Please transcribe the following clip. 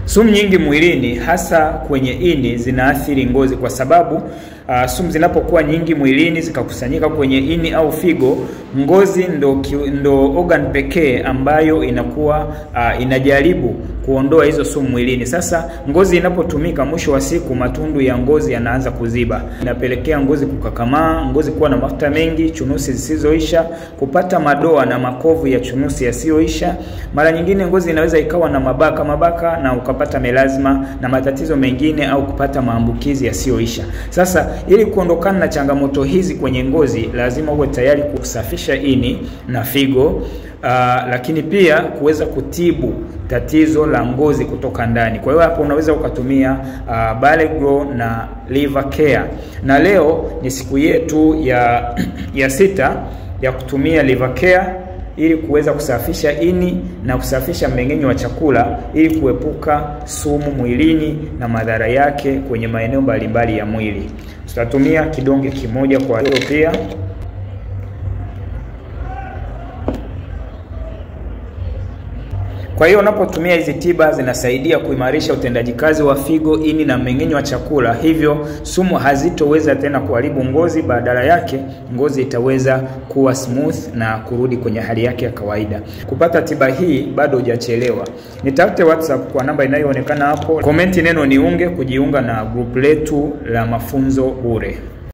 Sumu nyingi mwilini hasa kwenye ini zinaathiri ngozi kwa sababu sumu zinapokuwa nyingi mwilini zikakusanyika kwenye ini au figo, ngozi ndo organ pekee ambayo inakuwa inajaribu kuondoa hizo sumu mwilini. Sasa ngozi inapotumika, mwisho wa siku matundu ya ngozi yanaanza kuziba. Inapelekea ngozi kukakamaa, ngozi kuwa na mafuta mengi, chunusi zisizoisha, kupata madoa na makovu ya chunusi yasiyoisha. Mara nyingine ngozi inaweza ikawa na mabaka na ukapata melasma na matatizo mengine au kupata maambukizi yasiyoisha. Sasa ili kuondokana na changamoto hizi kwenye ngozi, lazima uwe tayari kusafisha ini na figo, lakini pia kuweza kutibu tatizo la ngozi kutoka ndani. Kwa hiyo hapo unaweza ukatumia Balegro na Liver Care. Na leo ni siku yetu ya 6 ya kutumia Liver Care ili kuweza kusafisha ini na kusafisha mmeng'enyo wa chakula ili kuepuka sumu mwilini na madhara yake kwenye maeneo mbalimbali ya mwili. Tutatumia kidonge kimoja kwa hiyo pia. Kwa hiyo unapotumia hizi tiba zinasaidia kuimarisha utendaji kazi wa figo, ini na mmeng'enyo wa chakula. Hivyo sumu hazitoweza tena kuharibu ngozi, badala yake ngozi itaweza kuwa smooth na kurudi kwenye hali yake ya kawaida. Kupata tiba hii bado hujachelewa. Nitafute WhatsApp kwa namba inayoonekana hapo. Komenti neno niunge kujiunga na group letu la mafunzo bure.